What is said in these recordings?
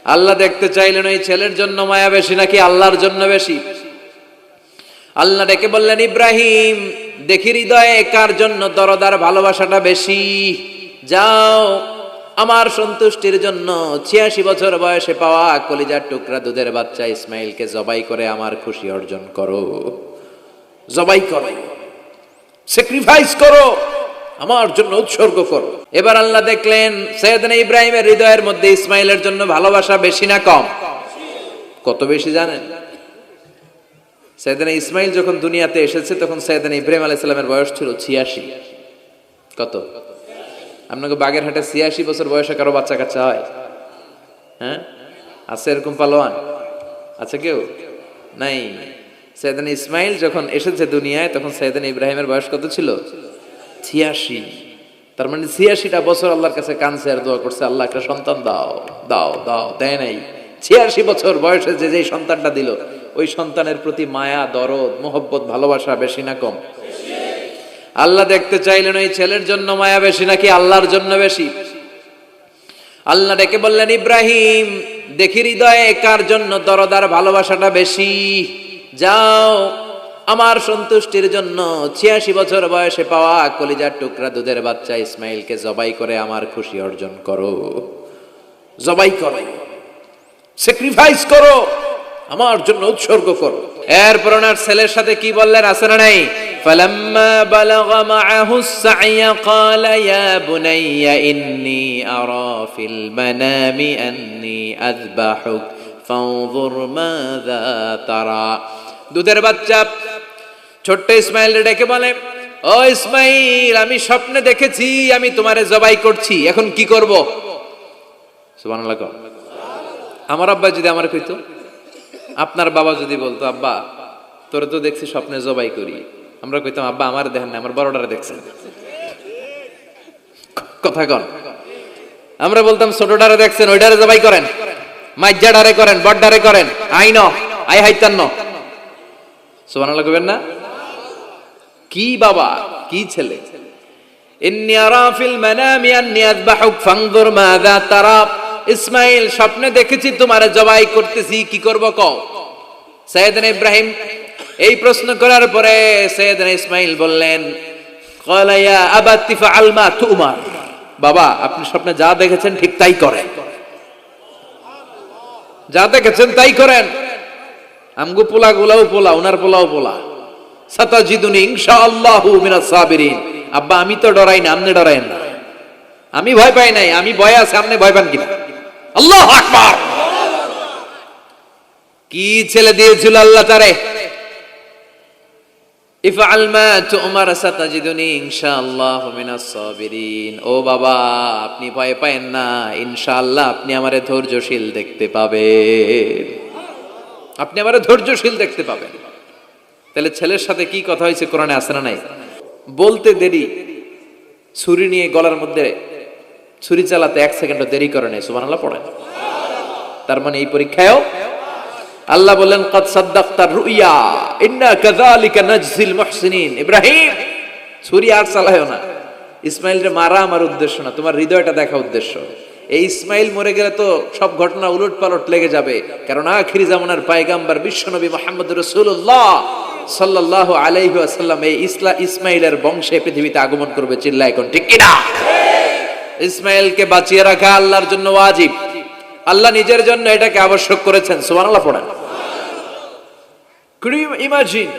আল্লাহ দেখতে চাইলেন ওই ছেলের জন্য মায়া বেশি নাকি আল্লাহর জন্য বেশি। আল্লাহ ডেকে বললেন, ইব্রাহিম দেখি হৃদয়ে কার জন্য দরদার ভালোবাসাটা বেশি। যাও আমার সন্তুষ্টির জন্য ৮৬ বছর বয়সে পাওয়া কলিজার টুকরা দুধের বাচ্চা ইসমাইলকে জবাই করে আমার খুশি অর্জন করো। জবাই করো, স্যাক্রিফাইস করো, আমার জন্য উৎসর্গ করো। এবার আল্লাহ দেখলেন সাইয়েদনা ইব্রাহিমের হৃদয়ের মধ্যে ইসমাইলের জন্য ভালোবাসা বেশি না কম? কত বেশি জানেন? সাইয়েদনা ইসমাইল যখন দুনিয়াতে এসেছে তখন সাইয়েদনা ইব্রাহিম আলাইহিস সালামের বয়স ছিল ৮৬। কত? আপনাকে বাগেরহাটে ৮৬ বছর বয়সে কারো বাচ্চা কাচ্চা হয়? হ্যাঁ, আছে এরকম পালোয়ান? আছে কেউ? নাই। সাইয়েদনা ইসমাইল যখন এসেছে দুনিয়ায় তখন সাইয়েদনা ইব্রাহিমের বয়স কত ছিল? ৮৬। তার মানে ৮৬টা বছর আল্লাহর কাছে কাঁদছে আর দোয়া করছে, আল্লাহ একটা সন্তান দাও দাও দাও, দেয় নাই। ৮৬ বছর বয়সে যে যেই সন্তানটা দিল ওই সন্তানের প্রতি মায়া, দরদ, মোহব্বত, ভালোবাসা বেশি না কম? আল্লাহ দেখতে চাইলেন ওই ছেলের জন্য মায়া বেশি নাকি আল্লাহর জন্য বেশি। আল্লাহ ডেকে বললেন, ইব্রাহিম দেখি হৃদয়ে কার জন্য দরদার ভালোবাসাটা বেশি। যাও আমার সন্তুষ্টির জন্য ৮৬ বছর বয়সে পাওয়া কলিজার টুকরা দুধের বাচ্চা ইসমাইলকে জবাই করে আমার খুশি অর্জন করো। জবাই করো, স্যাক্রিফাইস করো, আমার জন্য উৎসর্গ করো। এরপর ওনার ছেলের সাথে কি বললেন আছে না নাই? ফালাম্মা বালাগা মাআহু সা'য়া ক্বালা ইয়া বুনাইয়া ইন্নী আরা ফিল মানামি আন্নী আযবাহুক ফানজুর মাযা তারা। দুধের বাচ্চা ছোট্ট ইসমাইল ডেকে বলে, ও ইসমাইল আমি স্বপ্নে দেখেছি আমি তোমারে জবাই করছি, এখন কি করব? সুবহানাল্লাহ। আমার আব্বা যদি আমার কইতো, আপনার বাবা যদি বলতো, আব্বা তোরে তো দেখছি স্বপ্নে জবাই করি, আমরা কইতাম আব্বা আমার দেখেন না, আমার বড়টারে দেখছেন। কথা কন। আমরা বলতাম ছোটটারে দেখছেন, ওইটারে জবাই করেন, মাইজ্জাডারে করেন, বড়ডারে করেন, আই ন আই হাইতান ন। সুবহানাল্লাহ কইবেন না? কি বাবা, কি ছেলে! ইন্নী আরা ফিল মানামি আন্নী আযবাহুক ফানজুর মাযা তারা। ইসমাইল স্বপ্নে দেখেছি তোমারে জবাই করতেছি, কি করব কও? সাইয়েদনা ইব্রাহিম এই প্রশ্ন করার পরে সাইয়েদনা ইসমাইল বললেন, ক্বালা ইয়া আবাতি ফাআল মা তুমার। বাবা আপনি স্বপ্নে যা দেখেছেন ঠিক তাই করেন, যা দেখেছেন তাই করেন। আমগো পোলা গুলাও পোলা, উনার পোলাও পোলা। সাতাজিদুনি ইনশাআল্লাহু মিনাস সাবিরিন। আব্বা আমি তো ডরাই না, আপনি ডরায়েন না। আমি ভয় পাই নাই, আমি ভয় আছে, আপনি ভয় পান কিনা? আল্লাহু আকবার। কি ছেলে দিয়েছিল আল্লাহ তারে! ইফআল মা তুমার সাতাজিদুনি ইনশাআল্লাহু মিনাস সাবিরিন। ও বাবা আপনি ভয় পায়েন না, ইনশাআল্লাহ আপনি আমারে ধৈর্যশীল দেখতে পাবেন, আপনি আমারে ধৈর্যশীল দেখতে পাবেন। তাহলে ছেলের সাথে কি কথা হয়েছে কোরআনে আছে না নাই? বলতে দেরি, ছুরি নিয়ে গলার মধ্যে ছুরি চালাতে 1 সেকেন্ডও দেরি করে নাই। সুবহানাল্লাহ পড়েন। তার মানে এই পরীক্ষায়ও আল্লাহ বললেন, ক্বাদ সাদ্দাকতার রুইয়া ইন্না কাযালিকা নাজজিল মুহসিনিন। ইব্রাহিম ছুরি আর চালায়ও না, ইসমাইলকে মারা আমার উদ্দেশ্য না, তোমার হৃদয়টা দেখা উদ্দেশ্য। এই ইসমাইল মরে গেলে তো সব ঘটনা উলট পালট লেগে যাবে, কারণ আখিরি জামানার পয়গম্বর বিশ্বনবী মুহাম্মদ রাসূলুল্লাহ সাল্লাল্লাহু আলাইহি ওয়াসাল্লাম এই ইসমাইলের বংশে পৃথিবীতে আগমন করবে। চিল্লায় কোন ঠিক কিনা? ইসমাইলকে বাঁচিয়ে রাখা আল্লাহর জন্য ওয়াজিব, আল্লাহ নিজের জন্য এটাকে আবশ্যক করেছেন। সুবহানাল্লাহ পড়েন। Could you imagine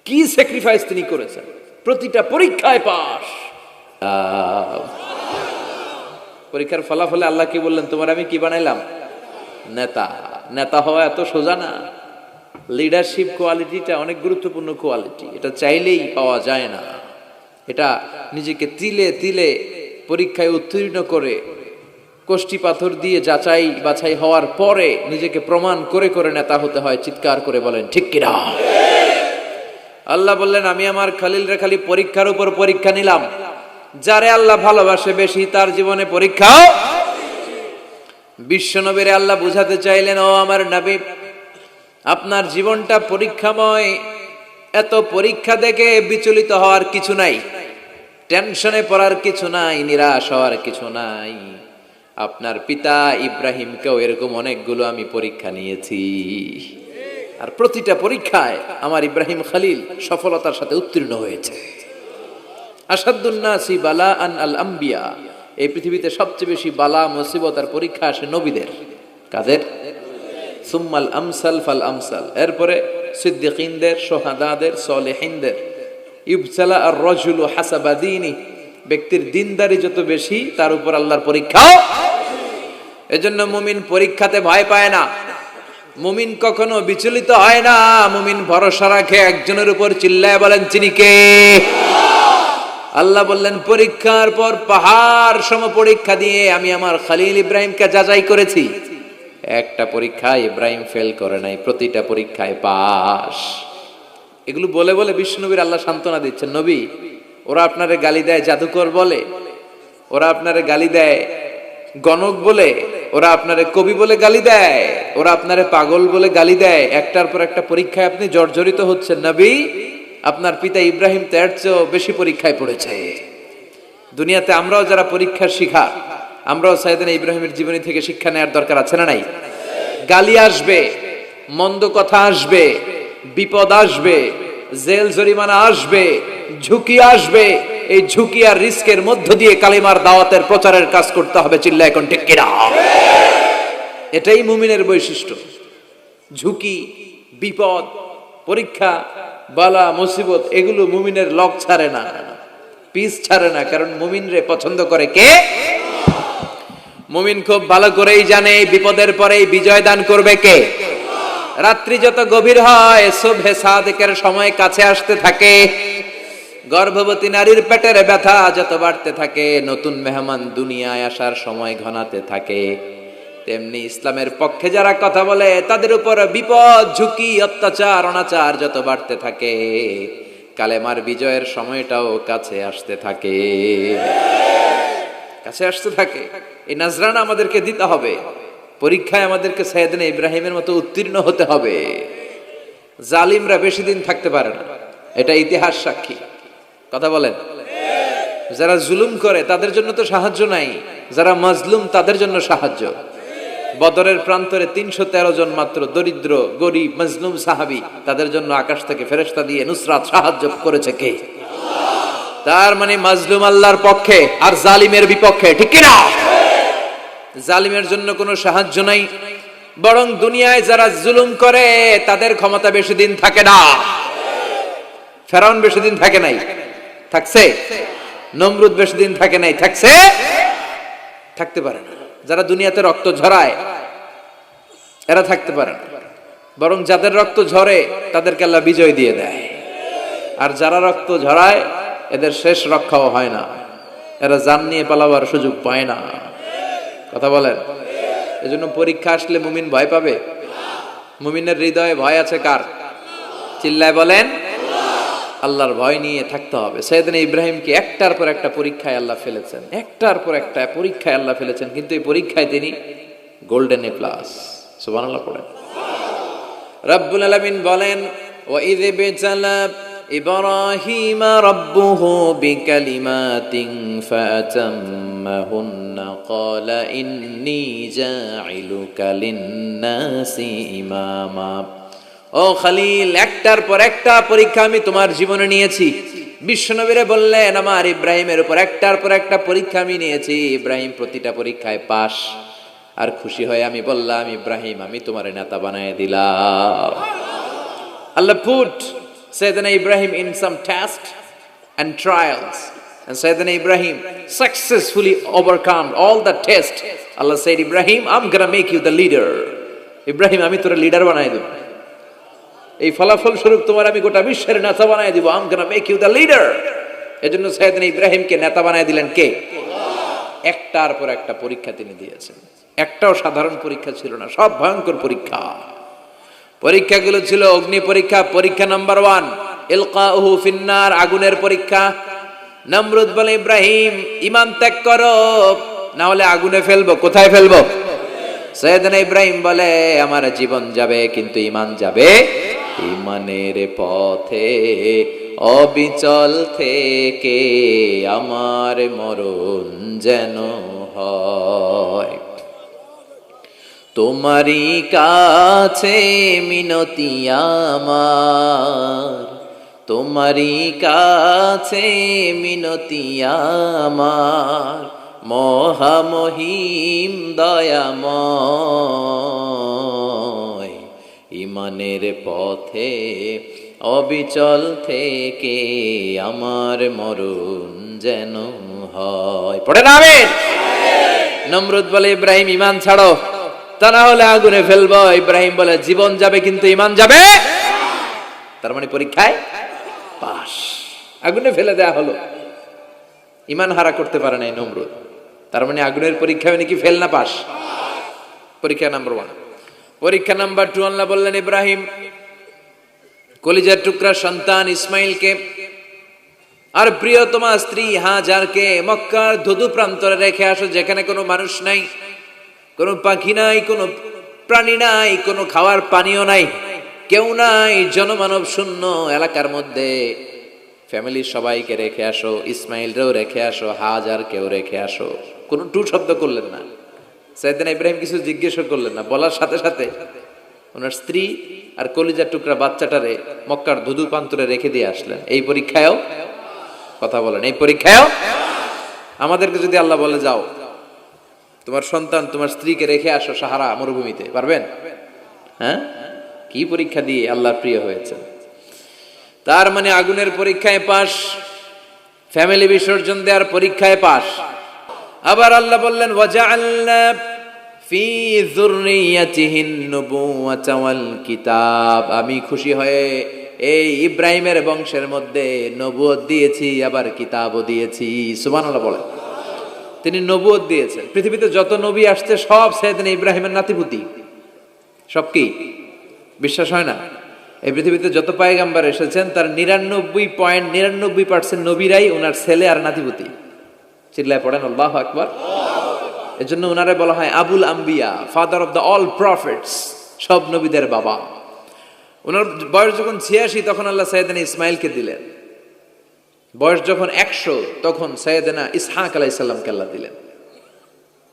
কি স্যাক্রিফাইস তিনি করেছেন? প্রতিটা পরীক্ষায় পাস। পরীক্ষার ফলাফলে আল্লাহ কি বললেন? তোমার আমি কি বানাইলাম? নেতা। নেতা হওয়া এত সোজা না। লিডারশিপ কোয়ালিটিটা অনেক গুরুত্বপূর্ণ কোয়ালিটি, এটা চাইলেই পাওয়া যায় না। এটা নিজেকে তিলে তিলে পরীক্ষায় উত্তীর্ণ করে, কষ্টি পাথর দিয়ে যাচাই বাছাই হওয়ার পরে নিজেকে প্রমাণ করে করে নেতা হতে হয়। চিৎকার করে বলেন ঠিক কিনা? আল্লাহ বললেন, আমি আমার খলিলরে খালি পরীক্ষার উপর পরীক্ষা নিলাম। যারে আল্লাহ ভালোবাসে বেশি তার জীবনে পরীক্ষাও। বিশ্বনবীরে আল্লাহ বুঝাতে চাইলেন, ও আমার নবী আপনার জীবনটা পরীক্ষাময়, এত পরীক্ষা দেখে বিচলিত হওয়ার কিছু নাই, টেনশনে পড়ার কিছু নাই, নিরাশ হওয়ার কিছু নাই। আপনার পিতা ইব্রাহিমকেও এরকম অনেকগুলো আমি পরীক্ষা নিয়েছি, আর প্রতিটা পরীক্ষায় আমার ইব্রাহিম খলিল সফলতার সাথে উত্তীর্ণ হয়েছে। আসাদুন নাসি বালাআন আল আম্বিয়া, এই পৃথিবীতে সবচেয়ে বেশি বালা মুসিবত আর পরীক্ষা আসে নবীদের। কাদের? সুম্মাল আমসাল ফাল আমসাল, এরপরে সিদ্দিকিনদের, শুহাদাদের, সলিহিনদের। ইবতালা আর রাজুলু হাসাবা দীনি, ব্যক্তির দিনদারি যত বেশি তার উপর আল্লাহর পরীক্ষাও। এজন্য মুমিন পরীক্ষাতে ভয় পায় না, মুমিন কখনো বিচলিত হয় না, মুমিন ভরসা রাখে একজনের উপর। চিল্লায় বলেন যিনি কে? আল্লাহ বললেন পরীক্ষার পর পাহাড় সম পরীক্ষা দিয়ে আমি আমার খলিল ইব্রাহিমকে যাচাই করেছি। একটা পরীক্ষায় ইব্রাহিম ফেল করে নাই, প্রতিটা পরীক্ষায় পাস। এগুলো বলে বলে বিষ্ণুনবীর আল্লাহ সান্ত্বনা দিচ্ছেন, নবী ওরা আপনারে গালি দেয় জাদুকর বলে, ওরা আপনারে গালি দেয় গণক বলে, ওরা আপনারে কবি বলে গালি দেয়, ওরা আপনারে পাগল বলে গালি দেয়, একটার পর একটা পরীক্ষায় আপনি জর্জরিত হচ্ছেন। নবী আপনার পিতা ইব্রাহিম তো এর চেয়েও বেশি পরীক্ষায় পড়েছে। দুনিয়াতে আমরাও যারা পরীক্ষার শিখা, আমরাও সাইয়েদনা ইব্রাহিমের জীবনী থেকে শিক্ষা নেওয়ার দরকার আছে না নাই? গালি আসবে, মন্দ কথা আসবে, বিপদ আসবে, জেল জরিমানা আসবে, ঝুঁকি আসবে। এই ঝুঁকি আর রিস্কের মধ্য দিয়ে কালিমার দাওয়াতের প্রচারের কাজ করতে হবে। চিল্লায় এখন ঠিক কিনা? এটাই মুমিনের বৈশিষ্ট্য। ঝুঁকি, বিপদ, পরীক্ষা, বালা মুসিবত, এগুলো মুমিনের লক ছাড়ে না, পিস ছাড়ে না। কারণ মুমিনরে পছন্দ করে কে? মুমিন খুব ভালো করেই জানে বিপদের পরেই বিজয় দান করবে কে। রাত্রি যত গভীর হয়, সুবহে সাদিকের সময় কাছে আসতে থাকে, গর্ভবতী নারীর পেটের ব্যথা যত বাড়তে থাকে, নতুন মেহমান দুনিয়ায় আসার সময় ঘনাতে থাকে, তেমনি ইসলামের পক্ষে যারা কথা বলে তাদের উপর বিপদ, ঝুঁকি, অত্যাচার, অনাচার যত বাড়তে থাকে, কালেমার বিজয়ের সময়টাও কাছে আসতে থাকে, কাছে আসতে থাকে। এই নাজরানা আমাদেরকে দিতে হবে। পরীক্ষায় আমাদেরকে সাইয়েদনা ইব্রাহিমের মতো উত্তীর্ণ হতে হবে। জালিমরা বেশি দিন থাকতে পারে না, এটা ইতিহাস সাক্ষী। কথা বলেন। যারা জুলুম করে তাদের জন্য তো সাহায্য নাই, যারা মাজলুম তাদের জন্য সাহায্য। বদরের প্রান্তরে 313 জন মাত্র দরিদ্র, গরিব, মাজলুম সাহাবী, তাদের জন্য আকাশ থেকে ফেরেশতা দিয়ে নুসরাত সাহায্য করেছে কে? তার মানে মাজলুম আল্লাহর পক্ষে আর জালিমের বিপক্ষে, ঠিক কি না? জালিমের জন্য কোনো সাহায্য নাই, বরং দুনিয়ায় যারা জুলুম করে তাদের ক্ষমতা বেশি দিন থাকে না। ফেরাউন বেশি দিন থাকে নাই, থাকছে? নমরুদ বেশি দিন থাকে নাই, থাকছে? থাকতে পারে না। যারা দুনিয়াতে রক্ত ঝরায় এরা থাকতে পারে না, বরং যাদের রক্ত ঝরে তাদেরকে আল্লাহ বিজয় দিয়ে দেয়। আর যারা রক্ত ঝরায় এদের শেষ রক্ষাও হয় না, এরা জান নিয়ে পালাবার সুযোগ পায় না। কথা বলেন। এজন্য পরীক্ষা আসলে মুমিন ভয় পাবে? মুমিনের হৃদয়ে ভয় আছে কার? চিল্লায় বলেন। আল্লাহর ভয় নিয়ে থাকতে হবে। সাইয়েদনা ইব্রাহিমকে একটার পর একটা পরীক্ষায় আল্লাহ ফেলেছেন, একটার পর একটা পরীক্ষায় আল্লাহ ফেলেছেন, কিন্তু এই পরীক্ষায় তিনি গোল্ডেন এ প্লাস। সুবহানাল্লাহ পড়েন। রব্বুল আলামিন বলেন, ওয়া ইয বিতালা ইব্রাহিম রাব্বুহু বিকালিমাতিন ফাতাম্মাহুন্না ক্বালা ইন্নী জাইলুকা লিন-নাসি ইমামা। ও খলিল, একটার পর একটা পরীক্ষা আমি তোমার জীবনে নিয়েছি। বিশ্বনবীরে বললেন আমার ইব্রাহিমের উপর একটার পর একটা পরীক্ষা আমি নিয়েছি, ইব্রাহিম প্রতিটা পরীক্ষায় পাস। আর খুশি হয়ে আমি বললাম, ইব্রাহিম আমি তোমার নেতা বানায় দিলাম। আল্লাহ put Sayyidina Ibrahim in some tests and trials, and Sayyidina Ibrahim successfully overcome all the tests. Allah said, Ibrahim, I'm gonna make you the leader. Ibrahim আমি তোর লিডার বানাই দেব, এই ফলাফল স্বরূপ তোমার আমি গোটা বিশ্বের নেতা বানাই দিব। I'm gonna make you the leader. এজন্য সাইয়েদনা ইব্রাহিমকে নেতা বানাই দিলেন কে? একটার পর একটা পরীক্ষা তিনি দিয়েছেন। একটাও সাধারণ পরীক্ষা ছিল না, সব ভয়ঙ্কর পরীক্ষা। পরীক্ষাগুলো ছিল অগ্নি পরীক্ষা। পরীক্ষা নাম্বার 1 ইলকাউহু ফিন্নার, আগুনের পরীক্ষা। নমরুদ বলে, ইব্রাহিম ঈমান ত্যাগ করো, না হলে আগুনে ফেলবো। কোথায় ফেলবো? সাইয়েদনা ইব্রাহিম বলে, আমার জীবন যাবে কিন্তু ঈমান যাবে। ঈমানের পথে অবিচল থেকে আমার মরণ যেন হয়। তোমারই কাছে মিনতি আমার, তোমারই কাছে মিনতি আমার, মহামহিম দয়াময়, ইমানের পথে অবিচল থেকে আমার মরণ যেন হয়। পড়ে না আমিন। নমরুদ বলে ইব্রাহিম ঈমান ছাড়ো, তা না হলে আগুনে ফেলবো। ইব্রাহিম বলে জীবন যাবে কিন্তু ঈমান যাবে। তার মানে পরীক্ষায় পাস, আগুনে ফেলে দেয়া হলো, ঈমান হারা করতে পারে নাই নমরুদ। তার মানে আগুনের পরীক্ষায় নাকি ফেল না পাস? পরীক্ষা নাম্বার 1। পরীক্ষা নাম্বার 2, আল্লাহ বললেন ইব্রাহিম কলিজার টুকরা সন্তান ইসমাইলকে আর প্রিয়তমা স্ত্রী হাজারকে মক্কার ধুধু প্রান্তরে রেখে আসো, যেখানে কোনো মানুষ নাই, কোনো পাখি নাই, কোনো প্রাণী নাই, কোনো খাওয়ার পানিও নাই, কেউ নাই, জনমানব শূন্য এলাকার মধ্যে ফ্যামিলির সবাইকে রেখে আসো, ইসমাইলরেও রেখে আসো, হাজারকেও রেখে আসো। কোনো টু শব্দ করলেন না। সাইয়েদনা ইব্রাহিম কিছু জিজ্ঞেসও করলেন না, বলার সাথে সাথে ওনার স্ত্রী আর কলিজার টুকরা বাচ্চাটারে মক্কার ধুধু প্রান্তরে রেখে দিয়ে আসলেন। এই পরীক্ষায়ও কথা বলেন, এই পরীক্ষায়ও আমাদেরকে যদি আল্লাহ বলে যাও তোমার সন্তান তোমার স্ত্রীকে রেখে আসো সাহারা মরুভূমিতে, পারবেন? হ্যাঁ, কি পরীক্ষা দিয়ে আল্লাহর প্রিয় হয়েছে। তার মানে আগুনের পরীক্ষায় পাস, ফ্যামিলি বিসর্জন দেওয়ার পরীক্ষায় পাস। আবার আল্লাহ বললেন ওয়াজআলনা ফি যুররিয়াতিহিন নুবুওয়াতা ওয়াল কিতাব, আমি খুশি হয়ে এই ইব্রাহিমের বংশের মধ্যে নবুয়ত দিয়েছি, আবার কিতাবও দিয়েছি। সুবহানাল্লাহ বলেন। তিনি নবুয়ত দিয়েছেন। পৃথিবীতে যত নবী আসছে সব সাইয়েদনা ইব্রাহিমের নাতিপুতি। সব কি বিশ্বাস হয় না? এই পৃথিবীতে যত পয়গম্বর এসেছেন তার 99.99% নবীরাই ওনার ছেলে আর নাতিপুতি। চিল্লায় পড়েন আল্লাহু আকবার। এজন্য ওনারে বলা হয় আবুল আম্বিয়া, father of the all prophets, সব নবীদের বাবা। ওনার বয়স যখন 86 তখন আল্লাহ সাইয়েদনা ইসমাইলকে দিলেন। বয়স যখন 100 তখন সাইয়েদনা ইসহাক আলাইহিস সালামকে আল্লাহ দিলেন।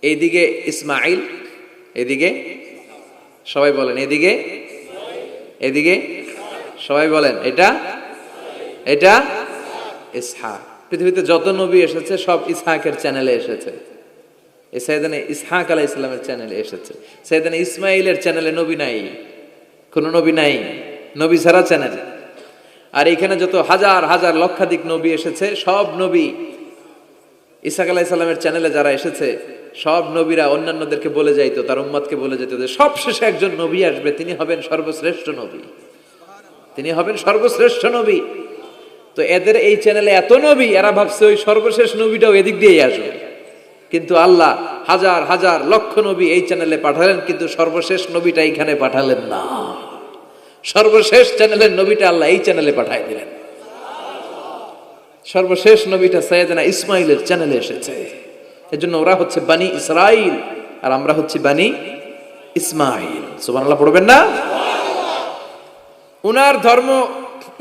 এইদিকে ইসমাইল, এদিকে সবাই বলেন এদিকে, এদিকে সবাই বলেন এটা, এটা ইসহাক। পৃথিবীতে যত নবী এসেছে সব ইসহাকের চ্যানেলে এসেছে। এই সাইয়েদনা ইসহাক আলাইহিস সালামের চ্যানেলে এসেছে। সাইয়েদনা ইসমাইলের চ্যানেলে নবী নাই, কোন নবী নাই, নবী ছাড়া চ্যানেল। আর এখানে যত হাজার হাজার লক্ষাধিক নবী এসেছে সব নবী ইসহাক আলাইহিস সালামের চ্যানেলে যারা এসেছে সব নবীরা অন্যান্যদেরকে বলে যাইতো, তার উম্মতকে বলে যেত যে সবশেষে একজন নবী আসবে, তিনি হবেন সর্বশ্রেষ্ঠ নবী, তিনি হবেন সর্বশ্রেষ্ঠ নবী। তো এদের এই চ্যানেলে এত নবী, এরা ভাবছে ওই সর্বশেষ নবীটাও এদিক দিয়েই আসবে। কিন্তু আল্লাহ হাজার হাজার লক্ষ নবী এই চ্যানেলে পাঠালেন, কিন্তু সর্বশেষ নবীটা এইখানে পাঠালেন না। সর্বশেষ চ্যানেলের নবীটা আল্লাহ এই চ্যানেলে পাঠাই দিলেন। সর্বশেষ নবীটা সাইয়েদনা ইসমাইলের চ্যানেলে এসেছে। এজন্য ওরা হচ্ছে বানি ইসরাইল আর আমরা হচ্ছি বানি ইসমাইল। সুবহানাল্লাহ পড়বেন না? উনার ধর্ম,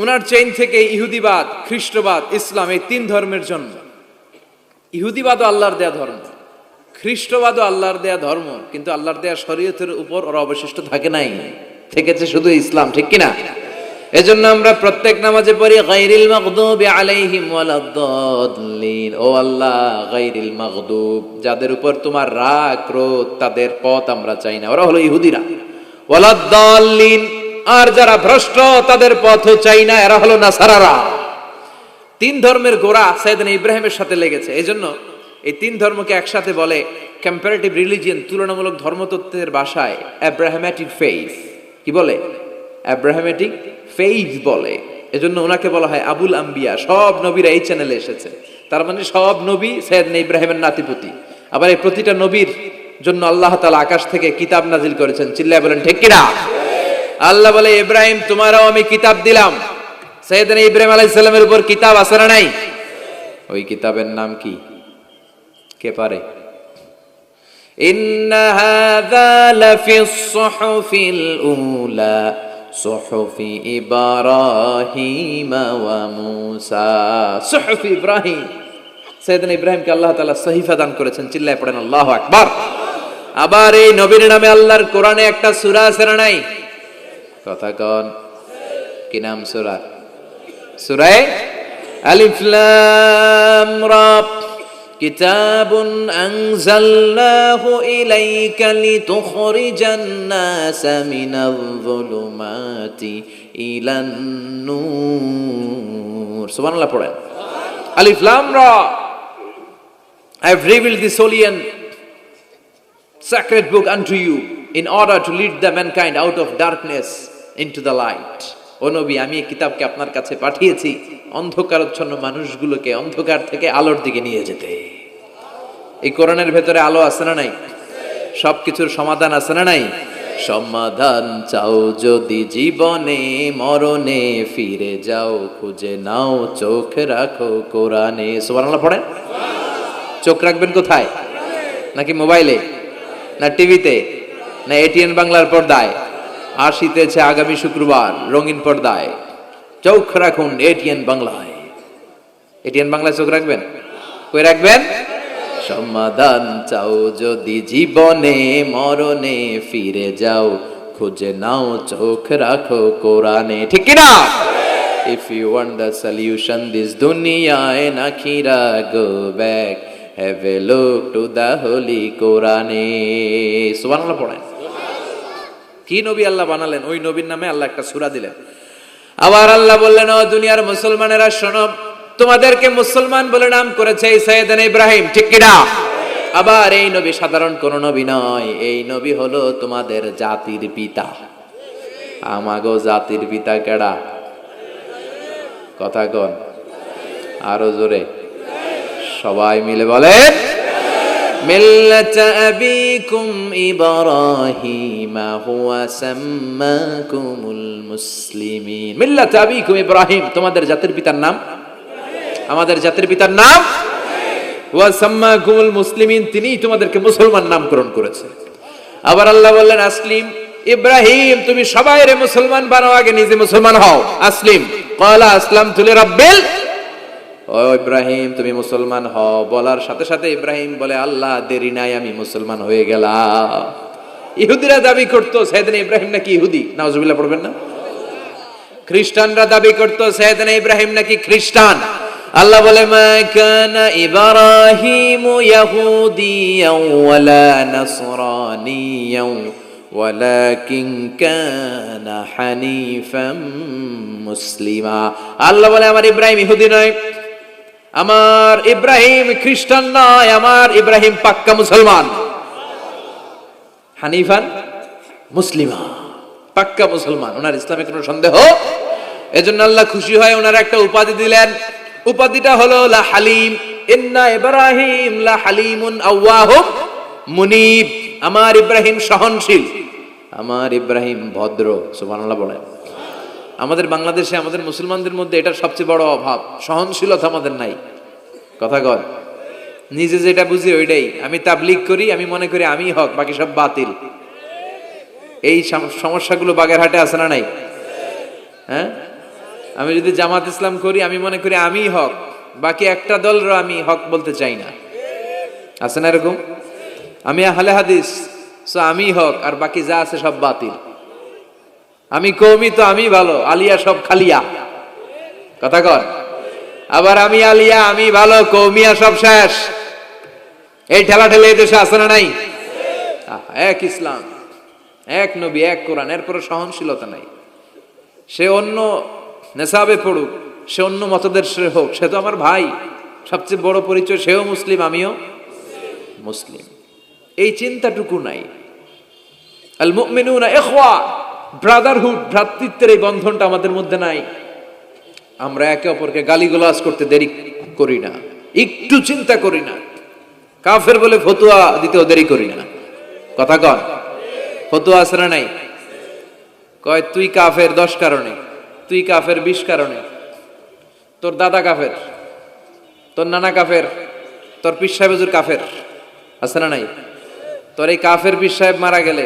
উনার চেইন থেকে ইহুদিবাদ, খ্রিস্টবাদ, ইসলাম, এই 3 ধর্মের জন্ম। ইহুদিবাদও আল্লাহর দেয়া ধর্ম, খ্রিস্টবাদও আল্লাহর দেয়া ধর্ম, কিন্তু আল্লাহর দেয়া শরীয়তের উপর ওরা অবশিষ্ট থাকে নাই, থেকেছে শুধু ইসলাম। ঠিক কিনা? এজন্য আমরা প্রত্যেক নামাজে পড়ি গায়রিল মাগদুবি আলাইহিম ওয়ালাদ-দাল্লিন। ও আল্লাহ, গায়রিল মাগদুব, যাদের উপর তোমার রাগ ক্রোধ, তাদের পথ আমরা চাই না, ওরা হলো ইহুদিরা। ওয়ালাদ-দাল্লিন, আর যারা ভ্রষ্ট তাদের পথও চাই না, এরা হলো নাসারারা। 3 ধর্মের গোড়া সাইয়েদনা ইব্রাহিমের সাথে লেগেছে। এজন্য এই 3 ধর্মকে একসাথে বলে কম্পারেটিভ রিলিজিয়ন, তুলনামূলক ধর্মতত্ত্বের ভাষায় অ্যাব্রাহামেটিক ফেইথ। কি বলে? অ্যাব্রাহামেটিক ফেইথ বলে। এজন্য ওনাকে বলা হয় আবুল আম্বিয়া। সব নবীরা এই চ্যানেলে এসেছে। তার মানে সব নবী সাইয়েদনা ইব্রাহিমের নাতিপুতি। আবার এই প্রতিটা নবীর জন্য আল্লাহ তাআলা আকাশ থেকে কিতাব নাজিল করেছেন। চিল্লায় বলেন ঠিক কিনা? আল্লাহ বলে ইব্রাহিম তোমারও আমি কিতাব দিলাম। সাইয়েদনা ইব্রাহিম আলাইহিস সালামের উপর কিতাব আছে না নাই? ওই কিতাবের নাম কি? কে পারে? ইন্না হাযা লাফিস সুহুফিল উলা সুহুফি ইব্রাহিম ওয়া মূসা। সুহুফি ইব্রাহিম, সাইয়েদনা ইব্রাহিমকে আল্লাহ তাআলা সহিফা দান করেছেন। চিল্লায় পড়েন আল্লাহু আকবার। আবার এই নবীর নামে আল্লাহর কোরআনে একটা সূরা আছে না নাই? কথা কন, কি নাম সূরা? সূরা আলিফ লাম রা। কিতাবুন আনজালনাহু ইলাইকা লিতুখরিজান নাসা মিনাল যুলুমাতি ইলান নূর। সুবহানাল্লাহ পড়েন। আলিফ লাম রা। I have revealed this holy and sacred book unto you in order to lead the mankind out of darkness into the light. ও নবী, আমি এই কিতাবকে আপনার কাছে পাঠিয়েছি অন্ধকারাচ্ছন্ন মানুষগুলোকে অন্ধকার থেকে আলোর দিকে নিয়ে যেতে। এই কোরআনের ভেতরে আলো আছে না নাই? সবকিছুর সমাধান আছে না নাই? সমাধান চাও যদি জীবনে মরণে, ফিরে যাও খুঁজে নাও চোখ রাখো কোরআনে। সুবহানাল্লাহ পড়েন। চোখ রাখবেন কোথায়? নাকি মোবাইলে, না টিভিতে, না এটিএন বাংলার পর্দায়? আসিতেছে আগামী শুক্রবার রঙিন পর্দায়, চোখ রাখুন এটিএন বাংলায়। এটিএন বাংলায় চোখ রাখবেন? কই রাখবেন? সমাধান চাও যদি জীবনে মরণে, ফিরে যাও খুঁজে নাও চোখ রাখো কোরআনে। ঠিক কিনা? If you want the solution this dunya and akhirah, go back, have a look to the holy Quran. সুবহানাল্লাহ পড়েন। কি নবী আল্লাহ বানালেন, ওই নবীর নামে আল্লাহ একটা সূরা দিলেন। আবার আল্লাহ বললেন, ও দুনিয়ার মুসলমানেরা শোনো, তোমাদেরকে মুসলমান বলে নাম করেছে সাইয়েদনা ইব্রাহিম। ঠিক কিনা? আবার এই নবী সাধারণ কোন নবী নয়, এই নবী হলো তোমাদের জাতির পিতা। আমাগো জাতির পিতা কেডা? কথা কন আরো জোরে, সবাই মিলে বলেন, মিল্লাতা আবিকুম ইব্রাহিম হুয়া সাম্মাকুমুল মুসলিমিন। মিল্লাতা আবিকুম ইব্রাহিম, তোমাদের জাতির পিতার নাম, আমাদের জাতির পিতার নাম হুয়া সাম্মাকুমুল মুসলিমিন, তিনিই তোমাদেরকে মুসলমান নামকরণ করেছে। আবার আল্লাহ বললেন, আসলিম ইব্রাহিম, তুমি সবাইরে মুসলমান বানাও, আগে নিজে মুসলমান হও। আসলিম ক্বালা আসলামতু লিরাব্বিল। ও ইব্রাহিম, তুমি মুসলমান হও বলার সাথে সাথে ইব্রাহিম বলে, আল্লাহ দেরি নাই, আমি মুসলমান হয়ে গেলাম। ইহুদিরা দাবি করতো সাইয়েদনা ইব্রাহিম নাকি ইহুদি, নাউজুবিল্লাহ পড়বেন না? খ্রিস্টানরা দাবি করতো সাইয়েদনা ইব্রাহিম নাকি খ্রিস্টান। আল্লাহ বলে, মা কানা ইব্রাহিম ইয়াহুদিয়াও ওয়ালা নাসরানিয়াও ওয়ালাকিন কানা হানিফাম মুসলিমা। আল্লাহ বলে, আমার ইব্রাহিম ইহুদি নয়, আমার ইব্রাহিম খ্রিস্টান নয়, আমার ইব্রাহিম পাক্কা মুসলমান। হানিফান মুসলিমা, পাক্কা মুসলমান, ওনার ইসলামে কোনো সন্দেহ। এজন্য আল্লাহ খুশি হয়, ওনার একটা উপাধি দিলেন। উপাধিটা হলো লা হালিম। ইন্না ইব্রাহিম লা হালিমুন আওয়াহুম মুনিব। আমার ইব্রাহিম সহনশীল, আমার ইব্রাহিম ভদ্র। সুবহানাল্লাহ বলেন। আমাদের বাংলাদেশে, আমাদের মুসলমানদের মধ্যে এটার সবচেয়ে বড় অভাব, সহনশীলতা আমাদের নাই। কথা কর, নিজে যেটা বুঝি ওইটাই। আমি তাবলীগ করি, আমি মনে করি আমি হক, বাকি সব বাতিল। এই সমস্যাগুলো বাগেরহাটে আছে না নাই? হ্যাঁ, আমি যদি জামাত ইসলাম করি, আমি মনে করি আমি হক, বাকি একটা দলর আমি হক বলতে চাই না। আছে না এরকম? আমি আহলে হাদিস, সো আমি হক, আর বাকি যা আছে সব বাতিল। আমি কওমি, তো আমি ভালো, আলিয়া সব খালিয়া। কথা কর। আবার আমি আলিয়া, আমি ভালো, কওমিয়া সব শেষ। এই ঠেলা ঠেলে এই দেশে আছে না নাই? এক ইসলাম, এক নবী, এক কোরআন, এরপরে সহনশীলতা নাই। সে অন্য নেশাবে পড়ুক, সে অন্য মতদর্শে হোক, সে তো আমার ভাই। সবচেয়ে বড় পরিচয়, সেও মুসলিম, আমিও মুসলিম। এই চিন্তাটুকু নাই। আল মুমিনুনা ইখওয়া, ব্রাদারহুড, ভ্রাতৃত্বের এই বন্ধনটা আমাদের মধ্যে নাই। আমরা একে অপরকে গালিগালাজ করতে দেরি করি না, একটু চিন্তা করি না। কাফের বলে ফতোয়া দিতেও দেরি করি না। কথা কন, ফতোয়া আছে না নাই? কয় তুই কাফের 10 কারণে, তুই কাফের 20 কারণে, তোর দাদা কাফের, তোর নানা কাফের, তোর পীর সাহেব হুজুর কাফের। আছে না নাই? তোর এই কাফের পীর সাহেব মারা গেলে,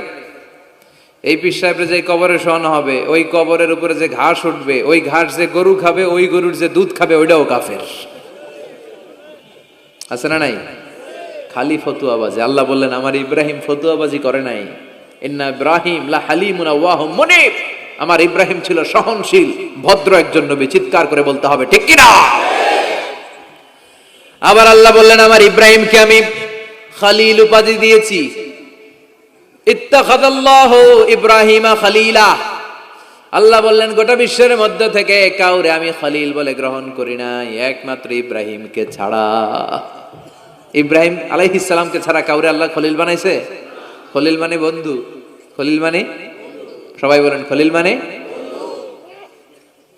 এই পীর সাহেবের যে কবরে শোয়ানো হবে, ওই কবরের উপরে যে ঘাস উঠবে, ওই ঘাস যে গরু খাবে, ওই গরুর যে দুধ খাবে, ওইটাও কাফের। আছে না নাই? খালি ফতুয়াবাজি। আল্লাহ বললেন আমার ইব্রাহিম ফতুয়াবাজি করে নাই। ইন্না ইব্রাহিম লা হালিমুন আওয়াহুম মুনিব, আমার ইব্রাহিম ছিল সহনশীল ভদ্র একজন নবী। চিৎকার করে বলতে হবে ঠিক কিনা। আবার আল্লাহ বললেন আমার ইব্রাহিমকে আমি খালিল উপাধি দিয়েছি। ইত্তাখাযাল্লাহু ইব্রাহিমা খালিলা, আল্লাহ বললেন গোটা বিশ্বের মধ্য থেকে কাউরে আমি খলিল বলে গ্রহণ করি নাই, একমাত্র ইব্রাহিমকে ছাড়া। ইব্রাহিম আলাইহিস সালামকে ছাড়া কাউরে আল্লাহ খলিল বানাইছে? খলিল মানে বন্ধু। খলিল মানে, সবাই বলেন খলিল মানে।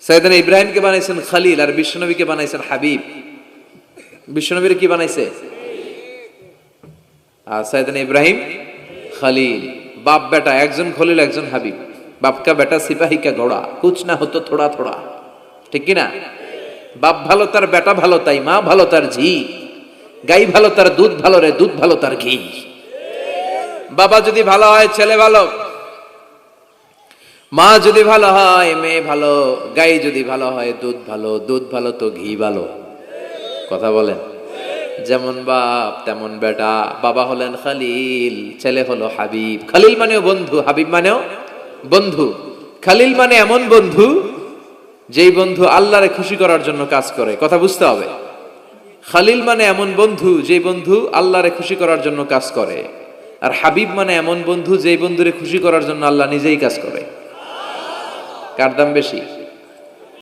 সাইয়েদনা ইব্রাহিমকে বানাইছেন খলিল, আর বিশ্বনবীকে বানাইছেন হাবিব। বিশ্বনবীর কি বানাইছে? আর সাইয়েদনা ইব্রাহিম খলিল। বাপ বেটা, একজন খলিল একজন হাবিব। বাপ কা বেটা সিপাহী কা ঘোড়া, কুছ না হতো থোড়া থোড়া, ঠিক কিনা? বাপ ভালো তার বেটা ভালো তাই, মা ভালো তার ঝি, গাই ভালো তার দুধ ভালো রে, দুধ ভালো তার ঘি। বাবা যদি ভালো হয় ছেলে ভালো, মা যদি ভালো হয় মেয়ে ভালো, গাই যদি ভালো হয় দুধ ভালো, দুধ ভালো তো ঘি ভালো। কথা বলেন। যেমন বাপ তেমন বেটা। বাবা হলেন খলিল, ছেলে হলো হাবিব। খলিল মানেও বন্ধু, হাবিব মানেও বন্ধু। খলিল মানে এমন বন্ধু যেই বন্ধু আল্লাহরে খুশি করার জন্য কাজ করে। কথা বুঝতে হবে। খলিল মানে এমন বন্ধু যেই বন্ধু আল্লাহরে খুশি করার জন্য কাজ করে। আর হাবিব মানে এমন বন্ধু যেই বন্ধুরে খুশি করার জন্য আল্লাহ নিজেই কাজ করে। কার দাম বেশি?